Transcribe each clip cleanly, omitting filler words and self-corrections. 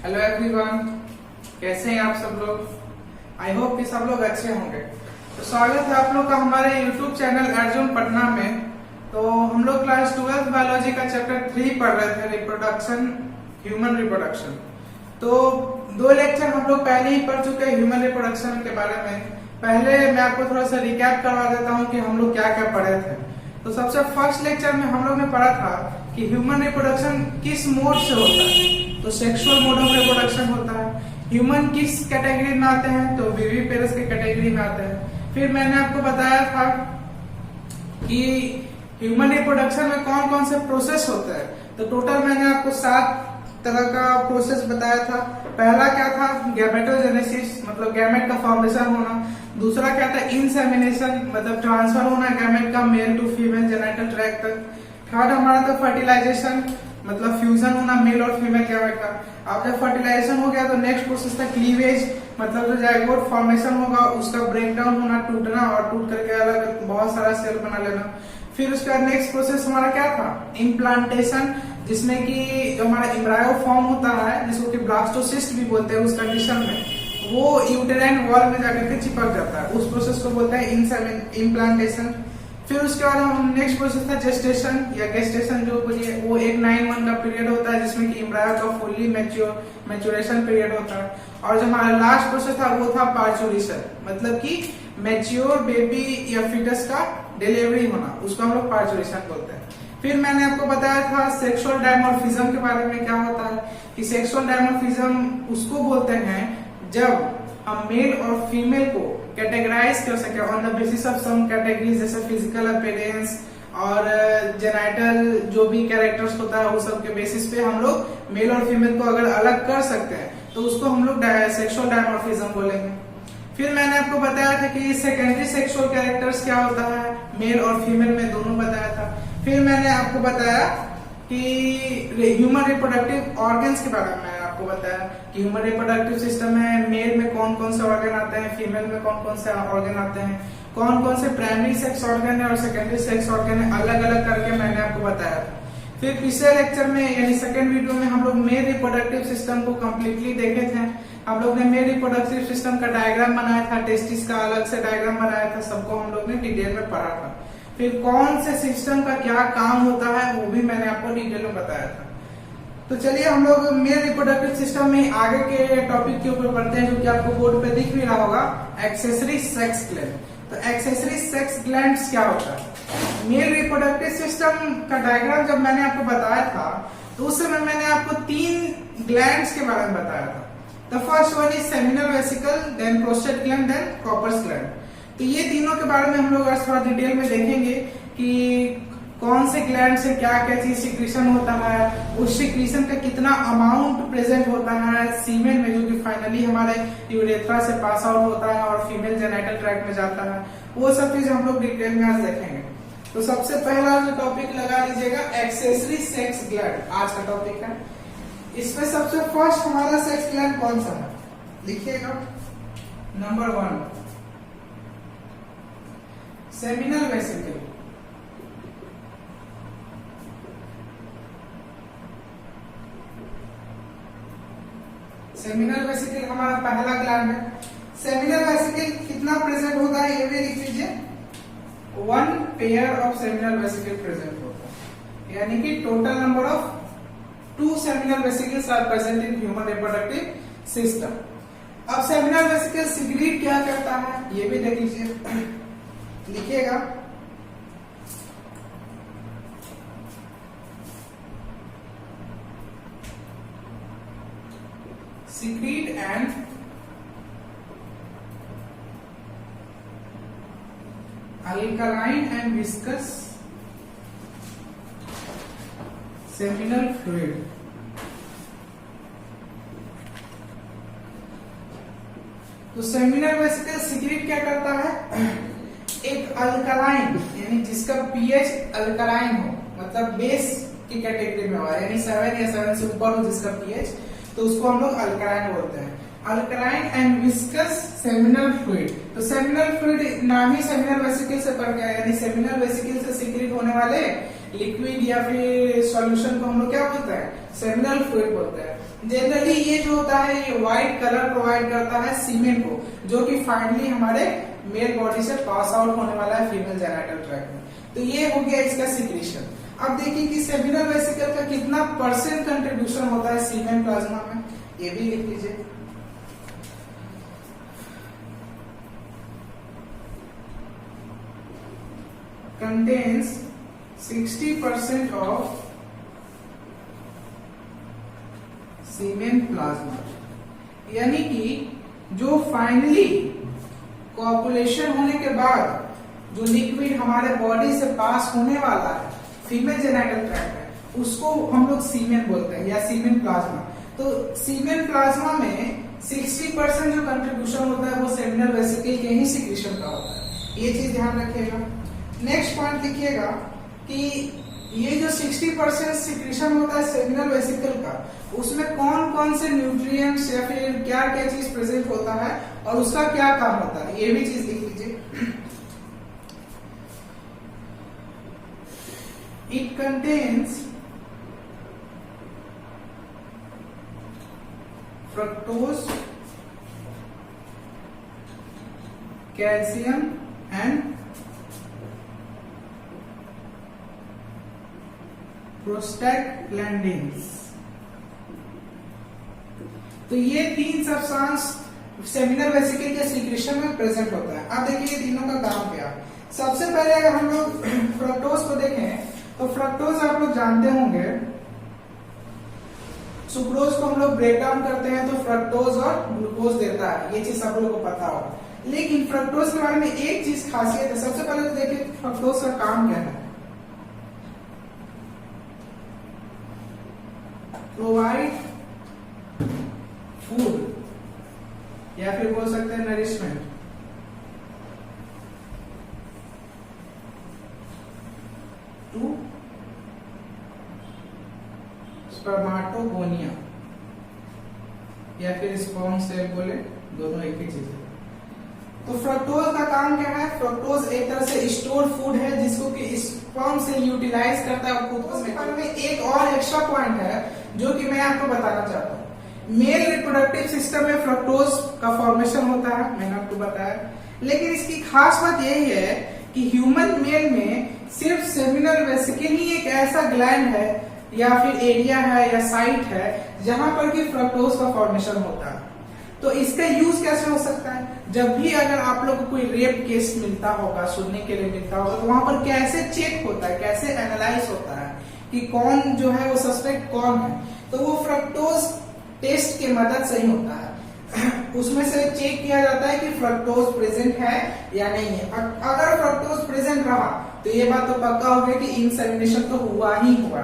Hello everyone, कैसे हैं आप सब लोग। आई होप कि सब लोग अच्छे होंगे। तो स्वागत है आप लोग का हमारे यूट्यूब चैनल अर्जुन पटना में। तो हम लोग क्लास 12 बायोलॉजी का चैप्टर 3 पढ़ रहे थे, रिप्रोडक्शन, ह्यूमन रिप्रोडक्शन। तो 2 लेक्चर हम लोग पहले ही पढ़ चुके हैं ह्यूमन रिप्रोडक्शन के बारे में। पहले मैं आपको थोड़ा सा रिकैप करवा देता हूँ कि हम लोग क्या क्या पढ़े थे। तो सबसे फर्स्ट लेक्चर में हम लोग ने पढ़ा था कि ह्यूमन रिप्रोडक्शन किस मोड से होता है। तो सेक्सुअल मोड ऑफ रिप्रोडक्शन होता है। ह्यूमन किस कैटेगरी में आते हैं, तो विविपेरस की कैटेगरी में आते हैं। फिर मैंने आपको बताया था कि ह्यूमन रिप्रोडक्शन में कौन कौन से प्रोसेस होते हैं। तो टोटल मैंने आपको 7 तरह का प्रोसेस बताया था। पहला क्या था, गैमेटोजेनेसिस, मतलब गैमेट का फॉर्मेशन होना। दूसरा क्या था, इंसेमिनेशन, मतलब ट्रांसफर होना गैमेट का male to female genital tract तक। थर्ड हमारा था फर्टिलाइजेशन, मतलब फ्यूजन होना मेल और फीमेल गैमेट का। अब जब फर्टिलाइजेशन हो गया तो नेक्स्ट प्रोसेस था क्लीवेज, मतलब जो जाइगोट फॉर्मेशन होगा उसका ब्रेक डाउन होना, टूटना और टूट करके अलग बहुत सारा सेल बना लेना। फिर उसका नेक्स्ट प्रोसेस हमारा क्या था, इम्प्लांटेशन, जिसमें कि जो हमारा एम्ब्रायो फॉर्म होता है जिसको कि ब्लास्टोसिस्ट भी बोलते हैं, उस कंडीशन में वो यूटेराइन वॉल में जाकर के चिपक जाता है। उस प्रोसेस को बोलते हैं इम्प्लांटेशन। फिर उसके बाद हम नेक्स्ट प्रोसेस था जेस्टेशन या गेस्टेशन, जो बोलिए वो एक 9 मंथ का पीरियड होता है जिसमें कि एम्ब्रायो का फुल्ली मैच्योरेशन पीरियड होता है। और जो हमारा लास्ट प्रोसेस था वो था पार्चुरेशन, मतलब कि मैच्योर बेबी या फीटस का डिलीवरी होना, उसको हम लोग पार्चुरेशन बोलते हैं। फिर मैंने आपको बताया था सेक्सुअल डायमॉर्फिज्म के बारे में। क्या होता है कि सेक्सुअल डायमॉर्फिज्म उसको बोलते हैं जब हम मेल और फीमेल को कैटेगराइज कर सके on the basis of some categories, जैसे फिजिकल अपीयरेंस और जेनिटल जो भी कैरेक्टर्स होता है उस सब के बेसिस पे हम लोग मेल और फीमेल को अगर अलग कर सकते हैं तो उसको हम लोग सेक्सुअल डायमॉर्फिज्म बोलेंगे। फिर मैंने आपको बताया था कि सेकेंडरी सेक्सुअल कैरेक्टर्स क्या होता है, मेल और फीमेल में दोनों बताया था। फिर मैंने आपको बताया कि ह्यूमन रिप्रोडक्टिव ऑर्गन्स के बारे में आपको बताया कि ह्यूमन रिप्रोडक्टिव सिस्टम में मेल में कौन कौन से ऑर्गन आते हैं, फीमेल में कौन कौन से ऑर्गन आते हैं, कौन कौन से प्राइमरी सेक्स ऑर्गन है और सेकेंडरी सेक्स ऑर्गन है, अलग अलग करके मैंने आपको बताया था। फिर पिछले लेक्चर में यानी सेकेंड वीडियो में हम लोग मेल रिप्रोडक्टिव सिस्टम को कम्प्लीटली देखे थे। हम लोग ने मेल रिप्रोडक्टिव सिस्टम का डायग्राम बनाया था, टेस्टिस का अलग से डायग्राम बनाया था, सबको हम लोग ने डिटेल में पढ़ा था। फिर कौन से सिस्टम का क्या काम होता है वो भी मैंने आपको डिटेल में बताया था। तो चलिए हम लोग मेल रिप्रोडक्टिव सिस्टम में आगे के टॉपिक के ऊपर बढ़ते हैं, जो कि आपको बोर्ड पे दिख भी रहा होगा, एक्सेसरी सेक्स ग्लैंड। तो एक्सेसरी सेक्स ग्लैंड्स क्या होता है। मेल रिप्रोडक्टिव सिस्टम का डायग्राम जब मैंने आपको बताया था तो उस समय मैंने आपको 3 ग्लैंड्स के बारे में बताया था। The first one is seminal vesicle, then prostate gland, then Cowper's gland. तो ये तीनों के बारे में हम लोग आज थोड़ा डिटेल में देखेंगे कि कौन से ग्लैंड से क्या क्या चीज सिक्रीशन होता है, उस सिक्रीशन का कितना अमाउंट प्रेजेंट होता है सीमेन में, जो कि फाइनली हमारे यूरेथ्रा से पास आउट होता है और फीमेल जेनिटल ट्रैक्ट में जाता है। वो सब चीज हम लोग डिटेल में आज देखेंगे। तो सबसे पहला जो टॉपिक लगा लीजिएगा, एक्सेसरी सेक्स ग्लैंड आज का टॉपिक है। इसमें सबसे फर्स्ट हमारा सेक्स ग्लैंड कौन सा है, लिखिएगा। Number 1 seminal vesicle. Seminal vesicle हमारा पहला ग्लैंड है। सेमिनल वेसिकल कितना प्रेजेंट होता है ये भी लिख लीजिए, 1 pair of seminal vesicle present होता है, यानी कि total number of 2 seminal vesicles are present in human reproductive system. अब सेमिनल वेसिकल सिक्रीट क्या करता है ये भी देख लीजिए, लिखिएगा। secrete and alkaline and viscous seminal fluid। तो सेमिनल वेसिकल सिक्रीट क्या करता है, एक अल्कलाइन यानी जिसका पीएच अल्कलाइन हो, मतलब बेस की कैटेगरी में हो, यानी 7 या 7 से ऊपर हो जिसका पीएच, तो उसको हम लोग अल्कलाइन बोलते हैं। Alkaline and viscous seminal fluid. तो सेमिनल फ्लूइड नाम ही सेमिनल वेसिकल से पड़ गया, यानी सेमिनल वेसिकल से सीक्रेट होने वाले लिक्विड या फिर सॉल्यूशन को हम लोग क्या बोलते हैं, सेमिनल फ्लूइड बोलते हैं। जनरली ये जो होता है ये व्हाइट कलर प्रोवाइड करता है सीमेन को, जो कि फाइनली हमारे मेल बॉडी से पास आउट होने वाला है फीमेल जेनिटल ट्रैक्ट में। तो ये हो गया इसका सिक्रीशन। अब देखिए कि सेमिनल वेसिकल का कितना परसेंट कंट्रीब्यूशन होता है सीमेन प्लाज्मा में, ये भी लिख लीजिए। कंटेन्स 60% ऑफ सीमेन प्लाज्मा, यानी कि जो फाइनली कोपुलेशन होने के बाद जो लिक्विड हमारे बॉडी से पास होने वाला है फीमेल जेनिटल ट्रैक्ट में, उसको हम लोग सीमेन बोलते हैं या सीमेन प्लाज्मा। तो सीमेन प्लाज्मा में 60% जो कंट्रीब्यूशन होता है वो सेमिनल वेसिकल के ही सिक्रीशन का होता है, ये चीज ध्यान रखिएगा। नेक्स्ट पॉइंट लिखिएगा कि ये जो 60% सिक्रीशन होता है सेमिनल वेसिकल का, उसमें कौन कौन से न्यूट्रिएंट्स या फिर क्या क्या चीज प्रेजेंट होता है और उसका क्या काम होता है, ये भी चीज लिख लीजिए। It contains fructose, calcium and प्रोस्टैग्लैंडिन्स। तो ये तीन सब्सटेंस सेमिनल वेसिकल के सीक्रेशन में प्रेजेंट होता है। अब देखिए तीनों का काम क्या है। सबसे पहले अगर हम लोग फ्रक्टोज को देखें तो फ्रक्टोज आप लोग जानते होंगे, सुक्रोज को हम लोग ब्रेक डाउन करते हैं तो फ्रक्टोज और ग्लूकोज देता है, ये चीज सब लोगों को पता होगा। लेकिन फ्रक्टोज के बारे में एक चीज खासियत है। सबसे पहले तो देखिए फ्रक्टोज का काम क्या है, प्रोवाइड फूड या फिर बोल सकते हैं नरिशमेंट टू स्पर्माटोगोनिया या फिर स्पर्म सेल बोले, दोनों एक ही चीज है। तो फ्रक्टोज का काम क्या है, फ्रक्टोज एक तरह से स्टोर फूड है जिसको कि स्पर्म सेल यूटिलाइज करता है और खुद में। एक और एक्स्ट्रा पॉइंट है जो कि मैं आपको बताना चाहता हूँ। मेल रिप्रोडक्टिव सिस्टम में फ्रक्टोज का फॉर्मेशन होता है, मैंने आपको बताया। लेकिन इसकी खास बात यही है कि ह्यूमन मेल में सिर्फ सेमिनल वेसिकल ही एक ऐसा ग्लैंड है या फिर एरिया है या साइट है जहां पर कि फ्रक्टोज का फॉर्मेशन होता है। तो इसका यूज कैसे हो सकता है, जब भी अगर आप लोग को कोई रेप केस मिलता होगा, सुनने के लिए मिलता होगा, तो वहां पर कैसे चेक होता है, कैसे एनालाइज होता है कि कौन जो है वो सस्पेक्ट कौन है, तो वो फ्रक्टोज टेस्ट के मदद से ही होता है। उसमें से चेक किया जाता है कि फ्रक्टोज प्रेजेंट है या नहीं है। अगर फ्रक्टोज प्रेजेंट रहा तो ये बात तो पक्का हो गया कि इंसेमिनेशन तो हुआ ही हुआ,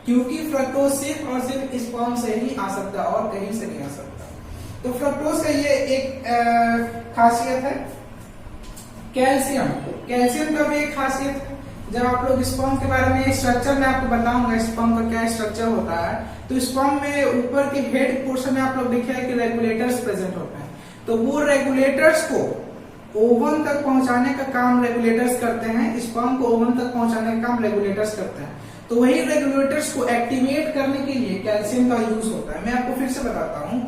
क्योंकि फ्रक्टोज सिर्फ और सिर्फ स्पर्म से ही आ सकता है और कहीं से नहीं आ सकता। तो फ्रक्टोज का ये एक खासियत है। कैल्शियम, कैल्शियम का भी एक खासियत है। जब आप लोग स्पर्म के बारे में स्ट्रक्चर में आपको बताऊंगा स्पर्म का क्या स्ट्रक्चर होता है, तो स्पर्म में ऊपर के हेड पोर्शन में आप लोग देखिए कि रेगुलेटर्स प्रेजेंट होते हैं। तो वो रेगुलेटर्स को ओवन तक पहुंचाने का काम रेगुलेटर्स करते हैं, स्पर्म को ओवन तक पहुंचाने का काम रेगुलेटर्स करते हैं। तो वही रेगुलेटर्स को एक्टिवेट करने के लिए कैल्शियम का यूज होता है। मैं आपको फिर से बताता हूँ,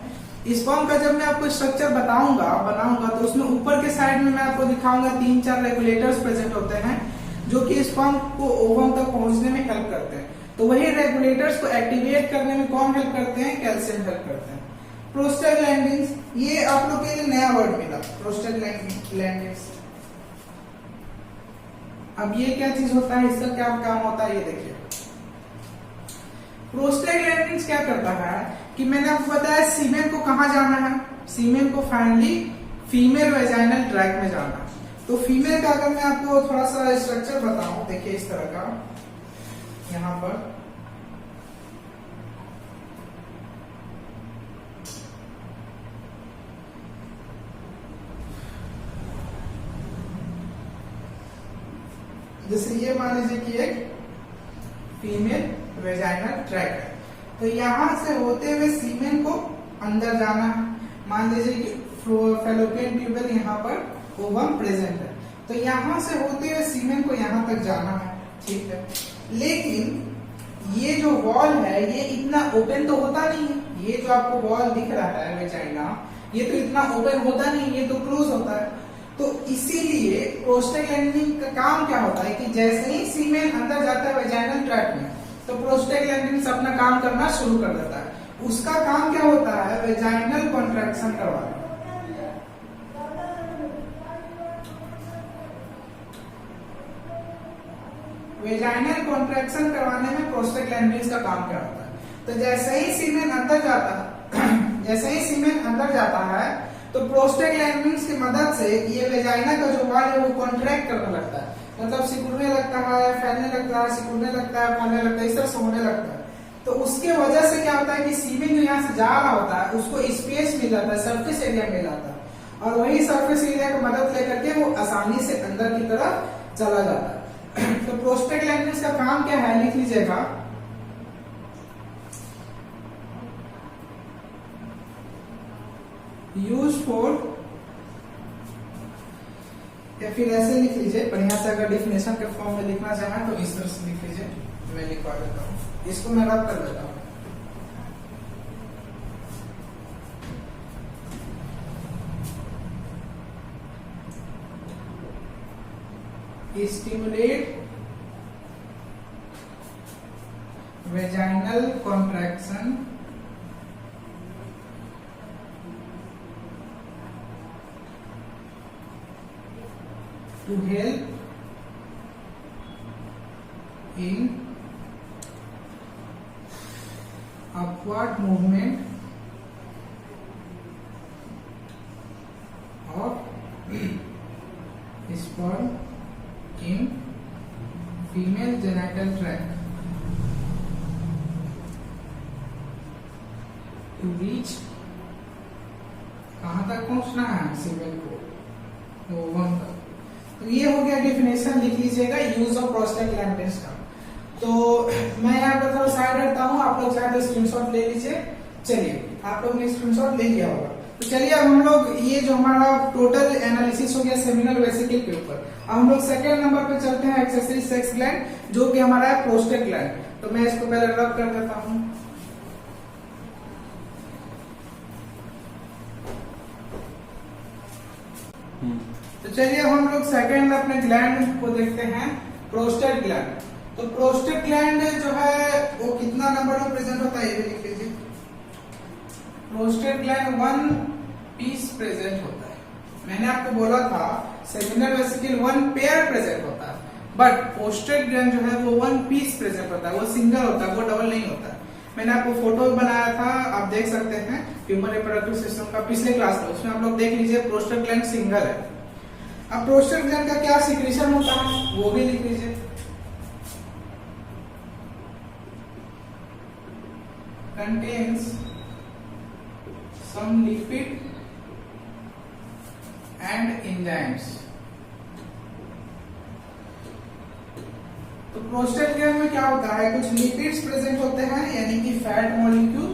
स्पर्म का जब मैं आपको स्ट्रक्चर बनाऊंगा तो उसमें ऊपर के साइड में मैं आपको दिखाऊंगा 3-4 रेगुलेटर्स प्रेजेंट होते हैं जो कि स्पर्म को ओवम तक पहुंचने में हेल्प करते हैं। तो वही रेगुलेटर्स को एक्टिवेट करने में कौन हेल्प करते हैं, कैल्शियम हेल्प करते हैं। प्रोस्टैग्लैंडिन्स, ये आप लोग के लिए नया वर्ड मिला, प्रोस्टैग्लैंडिन्स। अब ये क्या चीज होता है, इसका क्या काम होता है, ये देखिए। प्रोस्टैग्लैंडिन्स क्या करता है कि मैंने आपको बताया सीमेन को कहां जाना है, सीमेन को फाइनली फीमेल वेजाइनल ट्रैक्ट में जाना है। तो फीमेल का अगर मैं आपको थोड़ा सा स्ट्रक्चर बताऊं, देखिए इस तरह का, यहां पर जैसे ये मान लीजिए कि एक फीमेल वेजाइनल ट्रैक्ट है। तो यहां से होते हुए सीमेन को अंदर जाना है। मान लीजिए कि फैलोपियन ट्यूबल यहाँ पर ओवम प्रेजेंट है, तो यहां से होते हुए सीमेन को यहां तक जाना है, ठीक है। लेकिन ये जो वॉल है ये इतना ओपन तो होता नहीं है। ये जो आपको वॉल दिख रहा है वेजाइना, ये तो इतना ओपन होता नहीं, ये तो क्लोज होता है। तो इसीलिए प्रोस्टेग्लैंडिन का काम क्या होता है कि जैसे ही सीमेन अंदर जाता है वेजाइनल ट्रैक्ट में, तो प्रोस्टेग्लैंडिन अपना काम करना शुरू कर देता है। उसका काम क्या होता है, वेजाइनल कॉन्ट्रैक्शन करवाना। वेजाइनल कॉन्ट्रैक्शन करवाने में प्रोस्टेग्लैंडिन का काम क्या होता है। तो जैसे ही सीमेन अंदर जाता है जैसे ही सीमेन अंदर जाता है तो प्रोस्टेग्लैंडिन की मदद से ये वेजाइना का जो वॉल है वो कॉन्ट्रैक्ट करने लगता है, मतलब सिकुड़ने लगता है, फैलने लगता है, सिकुड़ने लगता है, फैलने लगता है, इस तरह से होने लगता है। तो उसके वजह से क्या होता है कि सीमेन जो यहाँ से जा रहा होता है उसको स्पेस मिल जाता है, सरफेस एरिया मिल जाता है, और वही सरफेस एरिया की मदद लेकर के वो आसानी से अंदर की तरफ चला जाता है। तो प्रोस्टेग्लैंडिन का काम क्या है, लिख लीजिएगा, यूज फॉर, या फिर ऐसे लिख लीजिए बढ़िया से, अगर डिफिनेशन के फॉर्म में लिखना चाहें तो इस तरह से लिख लीजिए, मैं लिखवा देता हूँ, इसको मैं रब कर देता हूँ। Stimulate vaginal contraction to help in upward movement of sperm in female genital tract to reach, कहां तक पहुंचना है सीमेन को, ओवम तक। तो ये हो गया डिफिनेशन, लिख लीजिएगा यूज ऑफ प्रोस्टेग्लैंडिन का। तो मैं यहाँ पर थोड़ा साइड रखता हूँ, आप लोग चाहे तो स्क्रीनशॉट ले लीजिए। चलिए, आप लोग ने स्क्रीनशॉट ले लिया होगा। तो चलिए अब हम लोग, ये जो हमारा टोटल एनालिसिस हो गया सेमिनल वेसिकल के ऊपर, अब हम लोग सेकेंड नंबर पे चलते हैं, एक्सेसरी सेक्स ग्लैंड, जो कि हमारा है प्रोस्टेग्लैंड। तो मैं इसको पहले रब कर देता हूँ। तो चलिए हम लोग सेकेंड अपने ग्लैंड को देखते हैं, प्रोस्टेट ग्लैंड। तो प्रोस्टेट ग्लैंड जो है वो कितना नंबर में प्रेजेंट होता है, ये भी लिख लीजिए। प्रोस्टेट ग्लैंड 1 पीस प्रेजेंट होता है। मैंने आपको बोला था सेमिनल वेसिकल 1 पेयर प्रेजेंट होता है, बट प्रोस्टेट ग्लैंड जो है वो 1 पीस प्रेजेंट होता है, वो सिंगल होता है, वो डबल नहीं होता है। मैंने आपको फोटो बनाया था, आप देख सकते हैं ह्यूमन रिप्रोडक्टिव सिस्टम का पिछले क्लास में, उसमें आप लोग देख लीजिए प्रोस्टेट ग्लैंड सिंगल है। अब प्रोस्टेट ग्लैंड का क्या सिक्रीशन होता है वो भी लिख लीजिए। Contains some lipid and enzymes. तो प्रोस्टेट ग्लैंड में क्या होता है, कुछ लिपिड्स प्रेजेंट होते हैं यानी कि फैट मॉलिक्यूल,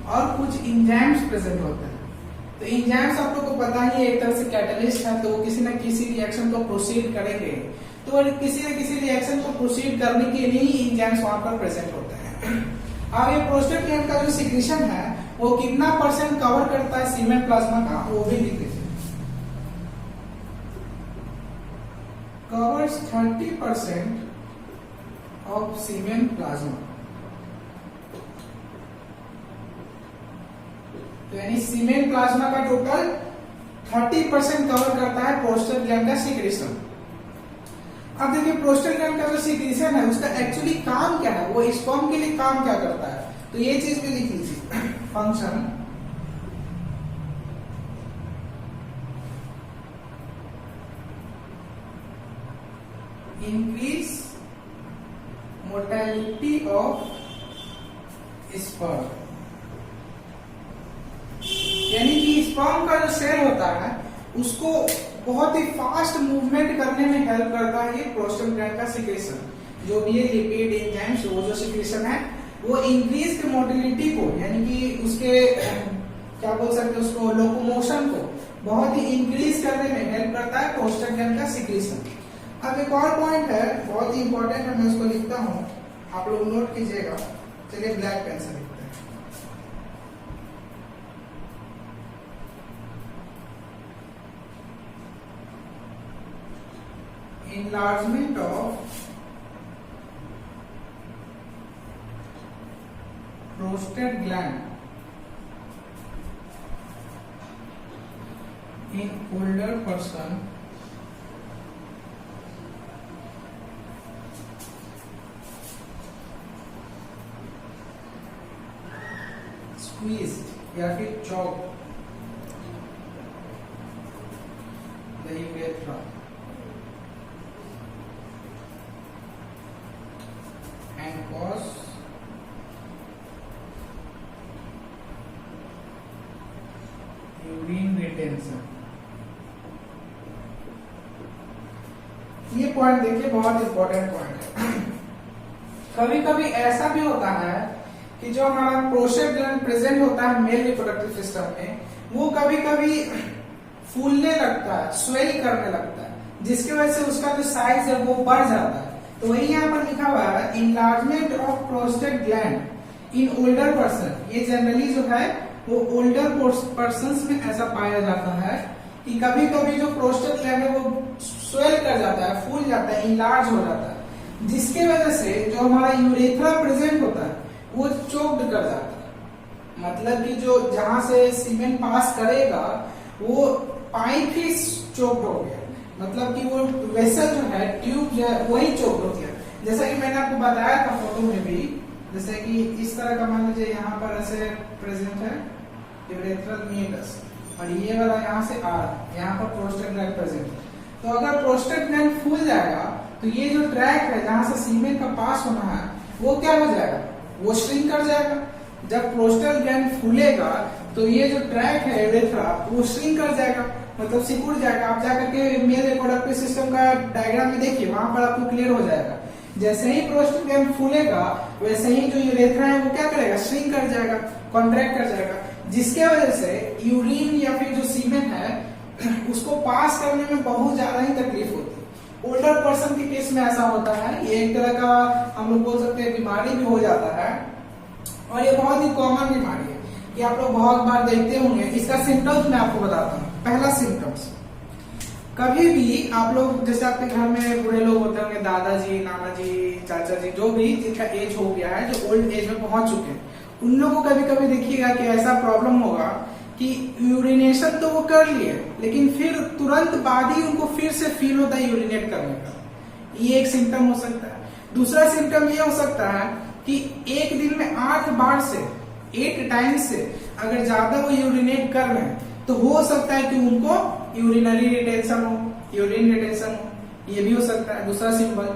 और कुछ एंजाइम्स प्रेजेंट होते हैं। तो एंजाइम्स आप लोग को पता ही एक तरह से कैटलिस्ट है, तो वो किसी न किसी रिएक्शन को प्रोसीड करेंगे। तो किसी न किसी रिएक्शन को प्रोसीड करने के लिए ही एंजाइम्स वहां पर प्रेजेंट होते हैं। अब ये प्रोस्टेट ग्लैंड का जो सिक्रीशन है वो कितना % कवर करता है सीमेन प्लाज्मा का, वो भी लिख लीजिए। Covers 30% of semen plasma. तो यानी सीमेन प्लाज्मा का टोटल 30% कवर करता है प्रोस्टेट ग्लैंड का सिक्रीशन। अब देखिए प्रोस्टेट ग्लैंड का जो सिक्रीशन है उसका एक्चुअली काम क्या है, वो स्पर्म के लिए काम क्या करता है, तो ये चीज भी लिख लीजिए। Function increase mortality of sperm, यानी कि स्पर्म का जो सेल होता है उसको बहुत ही फास्ट मूवमेंट करने में हेल्प करता है ये प्रोस्टेट ग्लैंड का सिक्रीशन। जो भी ये लिपिड एंजाइम्स, वो जो सिक्रीशन है वो इंक्रीज के मोटिलिटी को, यानी कि उसके क्या बोल सकते हैं, उसको लोकोमोशन को बहुत ही इंक्रीज करने में हेल्प करता है प्रोस्टेट ग्लैंड का सिक्रीशन। अब एक और पॉइंट है बहुत ही इंपॉर्टेंट है, मैं उसको लिखता हूं। आप लोग नोट कीजिएगा। चलिए ब्लैक पेन से लिखते हैं। Enlargement of prostate gland in older person squeezed या फिर choked the urethra and cause urine retention। ये पॉइंट देखिए, बहुत इंपॉर्टेंट पॉइंट है। कभी कभी ऐसा भी होता है कि जो हमारा प्रोस्टेट ग्लैंड प्रेजेंट होता है मेल रिप्रोडक्टिव सिस्टम में, वो कभी कभी फूलने लगता है, स्वेल करने लगता है, जिसकी वजह से उसका जो साइज है वो बढ़ जाता है। तो वही यहाँ पर लिखा हुआ है enlargement of prostate gland in older person. ये जनरली जो है वो ओल्डर पर्सन्स में ऐसा पाया जाता है कि कभी कभी जो प्रोस्टेट ग्लैंड है वो स्वेल कर जाता है, फूल जाता है, इनलार्ज हो जाता है, जिसके वजह से जो हमारा यूरेथ्रा प्रेजेंट होता है वो चोक्ड कर जाता है। मतलब कि जो जहां से सीमेंट पास करेगा वो पाइप ही चोक्ड हो गया, मतलब कि वो वेसल जो है, ट्यूब जो है वही चोक्ड हो गया। जैसा कि मैंने आपको बताया था फोटो में भी, जैसे कि इस तरह का मान लीजिए यहाँ पर ऐसे प्रेजेंट है यूरेथ्रल मीडस और ये वाला यहाँ से आ रहा है, यहाँ पर प्रोस्टेट ग्लैंड प्रेजेंट है। तो अगर प्रोस्टेट ग्लैंड फूल जाएगा तो ये जो ट्रैक है जहां से सीमेंट का पास होना है वो क्या हो जाएगा, वो श्रिंक कर जाएगा। जब प्रोस्टेट ग्लैंड फूलेगा तो ये जो ट्रैक है यूरेथ्रा वो श्रिंक कर जाएगा, मतलब सिकुड़ जाएगा। आप जाकर के मेल रिप्रोडक्टिव सिस्टम का डायग्राम में देखिए, वहां पर आपको क्लियर हो जाएगा। जैसे ही प्रोस्टेट ग्लैंड फूलेगा वैसे ही जो यूरेथ्रा है वो क्या करेगा, श्रिंक कर जाएगा, कॉन्ट्रैक्ट कर जाएगा, जिसके वजह से यूरिन या फिर जो सीमेंट है उसको पास करने में बहुत ज्यादा ही तकलीफ होती है। ओल्डर पर्सन के केस में ऐसा होता है, ये एक तरह का हम लोग बोल सकते हैं बीमारी भी हो जाता है और ये बहुत ही कॉमन बीमारी है कि आप लोग बहुत बार देखते होंगे। इसका सिम्टम्स मैं आपको बताता हूँ। पहला सिम्टम्स, कभी भी आप लोग जैसे आपके घर में बूढ़े लोग होते होंगे, दादाजी, नाना जी, चाचा जी, जो भी जिनका एज हो गया है, जो ओल्ड एज में पहुंच चुके हैं, उन लोगों को कभी कभी देखिएगा कि ऐसा प्रॉब्लम होगा कि यूरिनेशन तो वो कर लिए लेकिन फिर तुरंत बाद ही उनको फिर से फील होता है यूरिनेट करने का। ये एक सिम्टम हो सकता है। दूसरा सिम्टम ये हो सकता है कि एक दिन में 8 बार से 8 टाइम से अगर ज्यादा वो यूरिनेट कर रहे हैं तो हो सकता है कि उनको यूरिनरी रिटेंशन हो, यूरिन रिटेंशन हो, ये भी हो सकता है दूसरा सिंबल।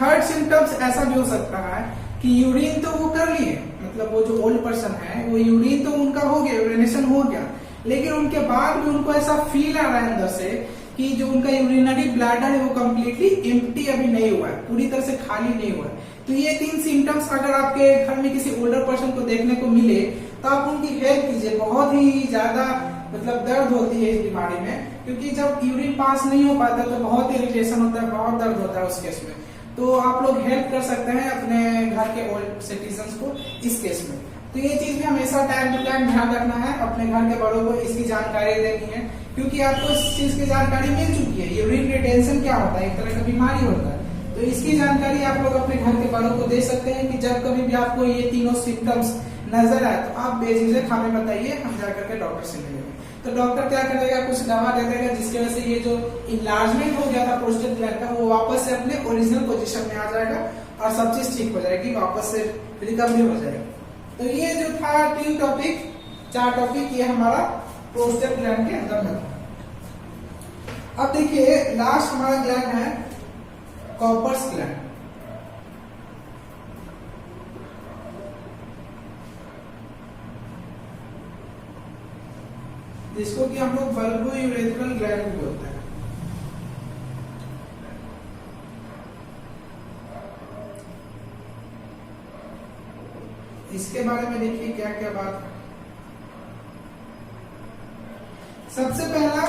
थर्ड सिम्टम्स ऐसा भी हो सकता है कि यूरिन तो वो कर लिए, मतलब वो जो ओल्ड पर्सन है वो यूरिन तो उनका हो गया, यूरिनेशन हो गया, लेकिन उनके बाद भी उनको ऐसा फील आ रहा है अंदर से कि जो उनका यूरिनरी ब्लैडर है वो कम्प्लीटली एम्प्टी अभी नहीं हुआ है, पूरी तरह से खाली नहीं हुआ है। तो ये 3 सिम्टम्स अगर आपके घर में किसी ओल्डर पर्सन को देखने को मिले तो आप उनकी हेल्प कीजिए। बहुत ही ज्यादा मतलब दर्द होती है इस बीमारी में, क्योंकि जब यूरिन पास नहीं हो पाता तो बहुत इरिटेशन होता है, बहुत दर्द होता है उस केस में। तो आप लोग हेल्प कर सकते हैं अपने घर के ओल्ड सिटीजन्स को इस केस में। तो ये चीज भी हमेशा टाइम टू टाइम ध्यान रखना है, अपने घर के बड़ों को इसकी जानकारी देनी है, क्योंकि आपको इस चीज की जानकारी मिल चुकी है। यूरिन रिटेंशन क्या होता है, एक तरह का बीमारी होता है, तो इसकी जानकारी आप लोग अपने घर के बड़ों को दे सकते हैं कि जब कभी भी आपको ये तीनों सिम्टम्स नजर आए तो आप बेझिझक हमें बताइए, हम जाकर के डॉक्टर से मिलेंगे। तो डॉक्टर क्या करेगा, कुछ दवा दे देगा जिसकी वजह से ये जो इनलार्जमेंट हो गया था प्रोस्टेट ग्लैंड का वो वापस से अपने ओरिजिनल पोजीशन में आ जाएगा और सब चीज ठीक हो जाएगी, वापस से रिकवरी हो जाएगी। तो ये जो था 3 टॉपिक 4 टॉपिक ये हमारा प्रोस्टेट ग्लैंड के अंदर में था। अब देखिए लास्ट हमारा ग्लैंड है कॉपर्स ग्लैंड। जिसको कि हम लोग बल्बो यूरेथ्रल ग्लैंड भी बोलते हैं। इसके बारे में देखिए क्या क्या बात है। सबसे पहला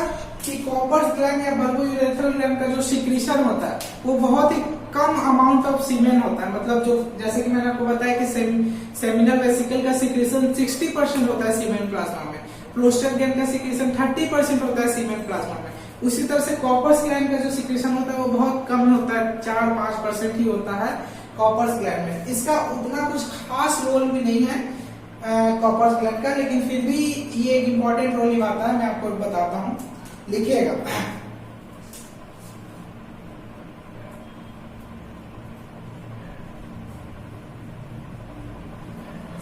कि कॉपर्स ग्लैंड या बल्बोयूरेथ्रल ग्लैंड का जो सिक्रीशन होता है वो बहुत ही कम अमाउंट ऑफ सीमेन होता है। मतलब जो जैसे कि मैंने आपको बताया कि सेमिनल वेसिकल का सिक्रीशन 60% होता है सीमेन प्लाज्मा में, प्रोस्टेट ग्लैंड का सिक्रीशन 30% होता है सीमेन प्लाज्मा में। उसी तरह से कॉपर्स ग्लैंड का जो सिक्रीशन होता है वो बहुत कम होता है, 4-5% ही होता है कॉपर्स ग्लैंड में। इसका उतना कुछ खास रोल भी नहीं है कॉपर्स ग्लैंड का, लेकिन फिर भी ये एक इम्पोर्टेंट रोल निभाता है। मैं आपको बताता हूँ, लिखिएगा।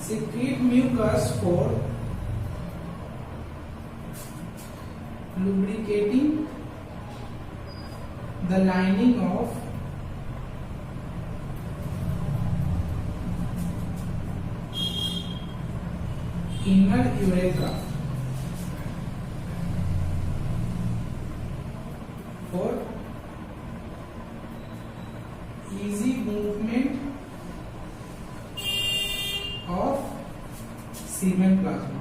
secrete mucus for lubricating the lining of inner urethra for easy movement of semen plasma।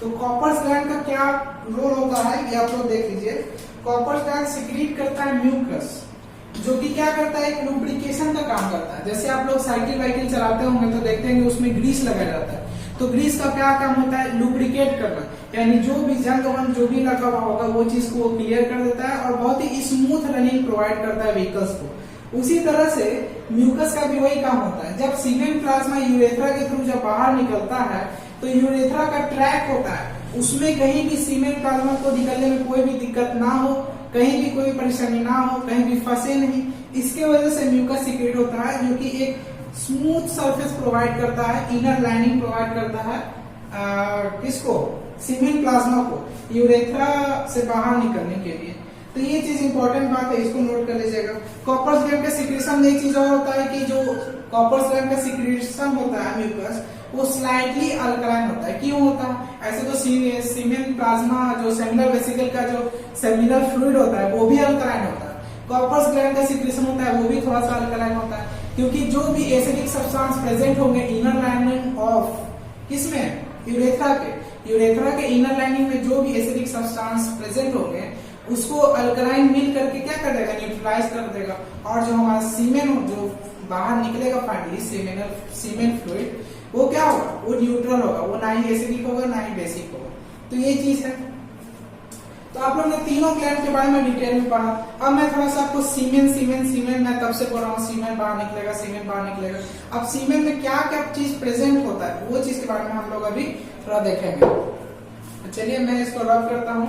तो कॉपर्स ग्लैंड का क्या रोल होता है ये आप लोग देख लीजिए। कॉपर्स ग्लैंड सिक्रीट करता है म्यूकस, जो कि क्या करता है, एक लुब्रिकेशन का काम करता है। जैसे आप लोग साइकिल वाइकिल चलाते होंगे तो देखते हैं उसमें ग्रीस लगाया जाता है, तो ग्रीस का क्या काम होता है, लुब्रिकेट करना, यानी जो भी जंग वंग जो भी लगा हुआ होगा वो चीज को वो क्लियर कर देता है और बहुत ही स्मूथ रनिंग प्रोवाइड करता है व्हीकल्स को। उसी तरह से म्यूकस का भी वही काम होता है। जब सीमेन प्लाज्मा यूरेथ्रा के थ्रू जब बाहर निकलता है तो यूरेथ्रा का ट्रैक होता है, उसमें कहीं भी सीमेन प्लाज्मा को निकलने में कोई भी दिक्कत ना हो, कहीं भी कोई परेशानी ना हो, कहीं भी फंसे नहीं। इसके वजह से म्यूकस सीक्रेट होता है, जो कि एक स्मूथ सरफेस प्रोवाइड करता है, इनर लाइनिंग प्रोवाइड करता है किसको, सीमेन प्लाज्मा को यूरेथ्रा से बाहर निकलने के लिए। तो ये चीज इंपॉर्टेंट बात है, इसको नोट कर लीजिएगा। कॉपर्स ग्लैंड का सिक्रीशन में एक चीज और होता है कि जो कॉपर्स ग्लैंड का सिक्रीशन होता है म्यूकस, वो स्लाइटली अल्कलाइन होता है। क्यों होता है? ऐसे तो सीमेन प्लाज्मा जो सेमिनल वेसिकल का जो सेमिनल फ्लूइड होता है वो भी अल्कलाइन होता है। कॉपर्स ग्लैंड का सिक्रीशन होता है वो भी थोड़ा सा अल्कलाइन होता है, क्योंकि जो भी एसिडिक सब्सटेंस प्रेजेंट होंगे इनर लाइनिंग ऑफ किसमें, यूरेथ्रा के इनर लाइनिंग में जो भी एसिडिक सब्सटेंस प्रेजेंट होंगे उसको अल्कलाइन मिल करके क्या कर देगा, न्यूट्रलाइज कर देगा। और जो हमारा सीमेन जो बाहर निकलेगा फाइनली सीमेन फ्लूइड, वो क्या होगा, वो न्यूट्रल होगा, वो ना ही एसिडिक होगा ना ही बेसिक होगा। तो ये चीज है। तो आप लोगों ने तीनों ग्लैंड के बारे में डिटेल में पढ़ा। अब मैं थोड़ा सा आपको सीमेन मैं तब से बोल रहा हूँ सीमेन बाहर निकलेगा। अब सीमेन में क्या क्या चीज प्रेजेंट होता है वो चीज के बारे में हम लोग अभी थोड़ा देखेंगे। तो चलिए मैं इसको रब करता हूँ।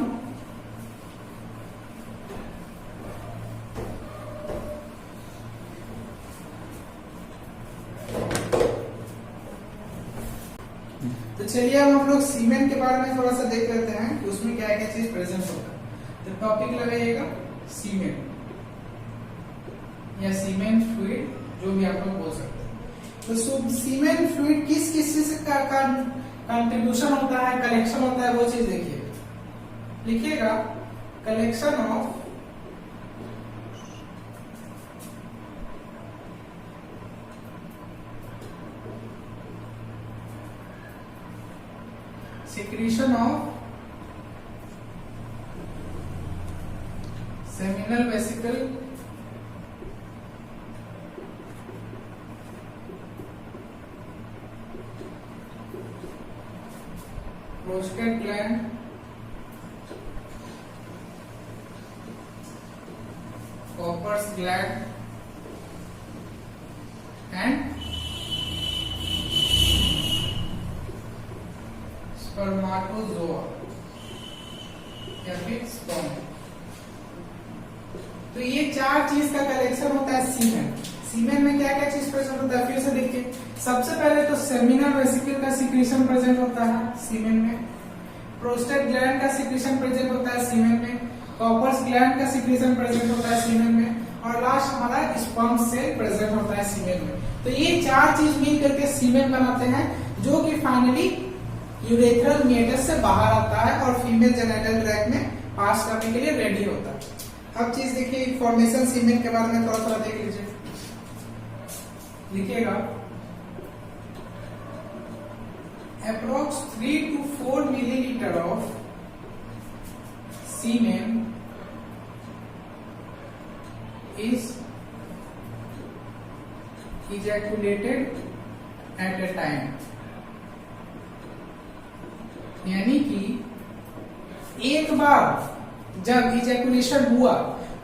तो चलिए अब हम लोग सीमेन के बारे में थोड़ा सा देख लेते हैं कि उसमें क्या क्या चीज प्रेजेंट होता है। तो टॉपिक लगाइएगा सीमेन या सीमेन फ्लूइड, जो भी आप लोग बोल सकते हैं। तो सीमेन फ्लूइड किस चीज का कंट्रीब्यूशन होता है, कलेक्शन होता है, वो चीज देखिए, लिखिएगा collection of secretion of seminal vesicle prostate gland Copper's gland and स्पर्माटोजोआ या फिर स्पर्म। तो ये चार चीज का कलेक्शन होता है सीमेन। सीमेन में क्या क्या चीज प्रेजेंट होता है फिर से देखिए। सबसे पहले तो सेमिनल वेसिकल का सिक्रीशन प्रेजेंट होता है सीमेन में, प्रोस्टेट ग्लैंड का सिक्रीशन प्रेजेंट होता है सीमेन में, कॉपर्स ग्लैंड का सिक्रीशन प्रेजेंट होता है सीमेन में, और लास्ट हमारा स्पर्म सेल प्रेजेंट होता है सीमेन में। तो ये चार चीज मिल करके सीमेन बनाते हैं, जो कि फाइनली यूरेथ्रल मेटस से बाहर आता है और फीमेल जेनिटल ट्रैक्ट में पास करने के लिए रेडी होता है। अब चीज देखिए फॉर्मेशन सीमेन के बारे में थोड़ा थोड़ा देख लीजिए, लिखिएगा approx 3 to 4 milliliter of semen is ejaculated at a time, यानी कि एक बार जब इजैकुलेशन हुआ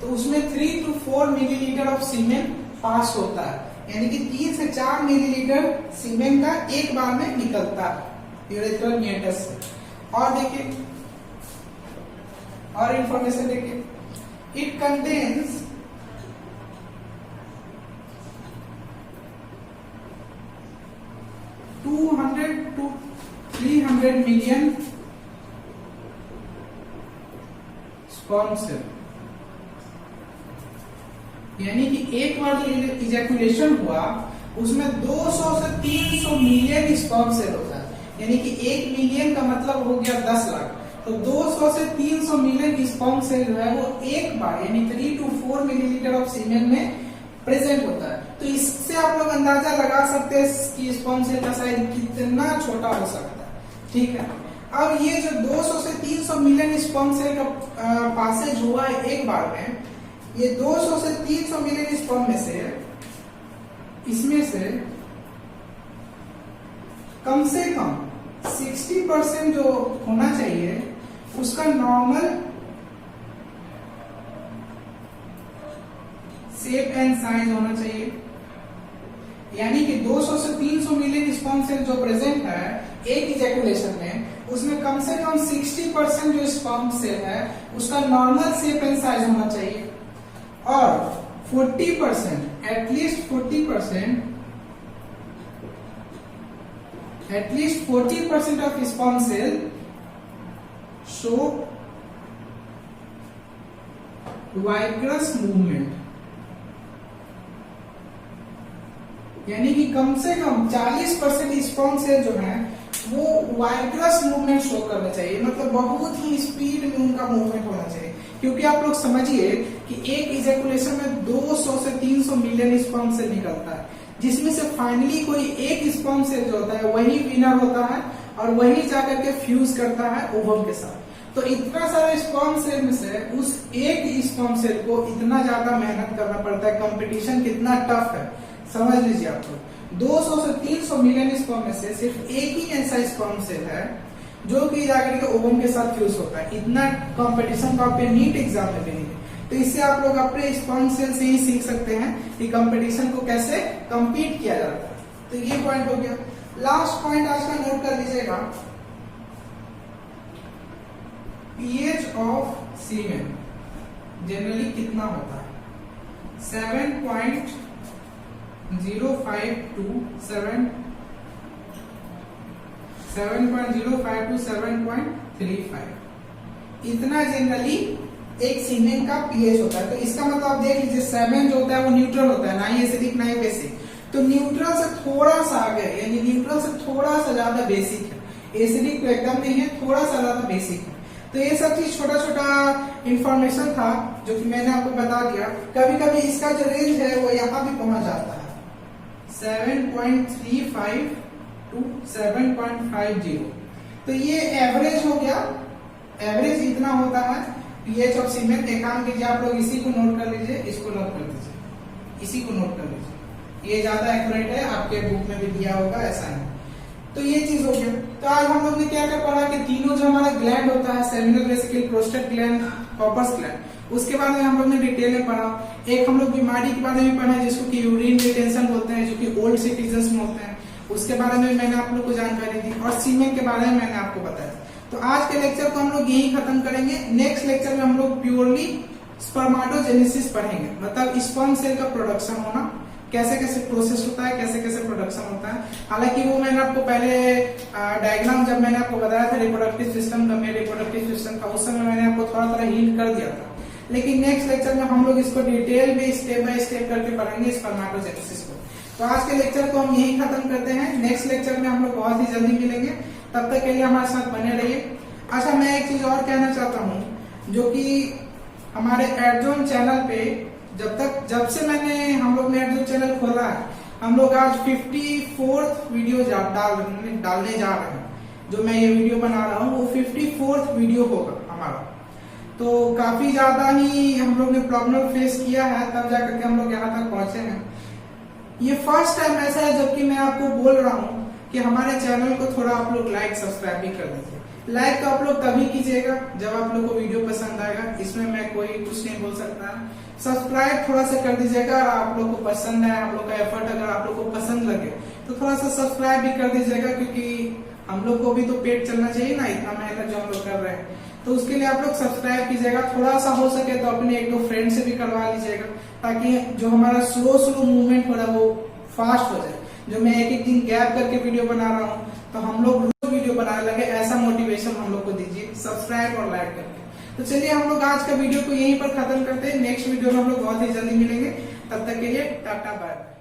तो उसमें 3 to 4 मिलीलीटर ऑफ सीमेन पास होता है, यानी कि 3 से 4 मिलीलीटर सीमेन का एक बार में निकलता है यूरेथ्रल मीएटस से। और देखिए और इंफॉर्मेशन देखिए, it contains 200 to 300 million sperm cell, यानी कि एक बार जो इजैकुलेशन हुआ उसमें 200 से 300 मिलियन स्पर्म सेल होता है, यानी कि 1 मिलियन का मतलब हो गया 10 लाख, तो 200 से 300 मिलियन स्पर्म सेल जो है वो एक बार यानी 3 to 4 मिलीलीटर ऑफ सीमेन में प्रेजेंट होता है। तो इससे आप लोग अंदाजा लगा सकते हैं कि स्पर्म सेल का साइज कितना छोटा हो सकता है, ठीक है। अब ये जो 200 से 300 मिलियन स्पर्म सेल का पासेज हुआ है एक बार में, ये 200 से 300 मिलियन स्पर्म में से इसमें से कम से कम 60% जो होना चाहिए उसका नॉर्मल शेप एंड साइज होना चाहिए, यानी कि 200 से 300 मिलियन स्पर्म सेल जो प्रेजेंट है एक इजैकुलेशन में, उसमें कम से कम 60% जो स्पर्म सेल है उसका नॉर्मल शेप एंड साइज होना चाहिए, और 40% at least 40% of sperm cell show vigorous movement, यानी कि कम से कम 40% स्पर्म सेल जो है वो वाइग्रस मूवमेंट शो करना चाहिए, मतलब बहुत ही स्पीड में उनका मूवमेंट होना चाहिए। क्योंकि आप लोग समझिए कि एक इजैकुलेशन में 200 से 300 मिलियन स्पर्म सेल निकलता है, जिसमें से फाइनली कोई एक स्पर्म सेल जो होता है वही विनर होता है और वही जाकर के फ्यूज करता है ओवम के साथ। तो इतना सारा स्पर्म सेल में से उस एक स्पर्म सेल को इतना ज्यादा मेहनत करना पड़ता है, कंपटीशन कितना टफ है समझ लीजिए आप लोग। 200 से 300 मिलियन स्पर्म में से सिर्फ एक ही ऐसा स्पर्म सेल है जो कि जाकर के ओवम के साथ फ्यूज होता है। इतना कंपटीशन तो आपके नीट एग्जाम में भी नहीं है, तो इससे आप लोग अपने स्पर्म सेल से ही सीख सकते हैं कि कंपटीशन को कैसे कंपीट किया जाता है। तो ये पॉइंट हो गया। लास्ट पॉइंट आज का नोट कर लीजिएगा, पीएच ऑफ सीमेन जनरली कितना होता है, 7.05 to 7.35 इतना जनरली एक सीमेन का पीएच होता है। तो इसका मतलब आप देख लीजिए 7 जो होता है वो न्यूट्रल होता है, ना ही एसिडिक ना ही बेसिक। तो न्यूट्रल से थोड़ा सा आगे यानी न्यूट्रल से थोड़ा सा ज्यादा बेसिक है, एसिडिक तो एकदम नहीं है, थोड़ा सा ज्यादा बेसिक है। तो ये सब चीज छोटा छोटा इंफॉर्मेशन था जो कि मैंने आपको बता दिया। कभी कभी इसका जो रेंज है वो यहाँ भी पहुंच जाता है 7.35 to 7.50। तो ये एवरेज हो गया, एवरेज इतना होता है पीएच ऑफ सीमेन। एक काम कीजिए आप लोग इसी को नोट कर लीजिए, इसको नोट कर लीजिए, इसी को नोट कर लीजिए, ये ज्यादा एक्यूरेट है, आपके बुक में भी दिया होगा ऐसा है। तो ये चीज हो गया। तो आज हम लोग ने क्या क्या पढ़ा कि तीनों जो हमारा ग्लैंड होता है, seminal vesicle, prostate gland, corpus gland, उसके बारे में हम लोग ने डिटेल में पढ़ा। एक हम लोग बीमारी के बारे में पढ़ा जिसको कि यूरिन रिटेंशन बोलते हैं, जो कि ओल्ड सिटीजन्स में होते हैं, उसके बारे में मैंने आप लोग को जानकारी दी, और सीमेन के बारे में मैंने आपको बताया। तो आज के लेक्चर को हम लोग यही खत्म करेंगे। नेक्स्ट लेक्चर में हम लोग प्योरली स्पर्माटोजेनेसिस पढ़ेंगे, मतलब स्पर्म सेल का प्रोडक्शन होना, कैसे कैसे प्रोसेस होता है, कैसे कैसे प्रोडक्शन होता है। हालांकि वो मैंने आपको पहले डायग्राम जब मैंने आपको बताया था रिप्रोडक्टिव सिस्टम का, मेरे रिप्रोडक्टिव सिस्टम का, उस समय मैंने आपको थोड़ा थोड़ा हिंट कर दिया था। लेकिन नेक्स्ट लेक्चर में हम लोग इसको डिटेल में स्टेप बाय स्टेप करके पढ़ेंगे स्पर्माटोजेनेसिस को। तो आज के लेक्चर को हम यही खत्म करते हैं। नेक्स्ट लेक्चर में हम लोग बहुत ही जल्दी मिलेंगे, तब तक के लिए हमारे साथ बने रहिए। अच्छा, मैं एक चीज और कहना चाहता हूँ, जो कि हमारे एडजोन चैनल पे जब से हम लोग ने एडजोन चैनल खोला है, हम लोग आज 54th वीडियो डालने जा रहे हैं। जो मैं ये वीडियो बना रहा हूँ वो 54th वीडियो होगा हमारा। तो काफी ज्यादा ही हम लोग ने प्रॉब्लम फेस किया है, तब जाकर के हम लोग यहाँ तक पहुंचे हैं। ये फर्स्ट टाइम ऐसा है जबकि मैं आपको बोल रहा हूँ कि हमारे चैनल को थोड़ा आप लोग लाइक सब्सक्राइब भी कर दीजिए। लाइक तो आप लोग तभी कीजिएगा जब आप लोग को वीडियो पसंद आएगा, इसमें मैं कोई कुछ नहीं बोल सकता। सब्सक्राइब थोड़ा सा कर दीजिएगा, आप लोग को पसंद है, आप लोग का एफर्ट अगर आप लोग को पसंद लगे तो थोड़ा सा सब्सक्राइब भी कर दीजिएगा, क्योंकि हम लोग को भी तो पेट चलना चाहिए ना, इतना मेहनत जो हम लोग कर रहे हैं। तो उसके लिए आप लोग सब्सक्राइब कीजिएगा, थोड़ा सा हो सके तो अपने एक दो फ्रेंड से भी करवा लीजिएगा, ताकि जो हमारा स्लो मूवमेंट हो रहा है वो फास्ट हो जाए। जो मैं एक दिन गैप करके वीडियो बना रहा हूँ, तो हम लोग रोज वीडियो बनाने लगे, ऐसा मोटिवेशन हम लोग को दीजिए सब्सक्राइब और लाइक करके। तो चलिए हम लोग आज का वीडियो को यहीं पर खत्म करते हैं। नेक्स्ट वीडियो में हम लोग बहुत ही जल्दी मिलेंगे, तब तक के लिए टाटा बाय।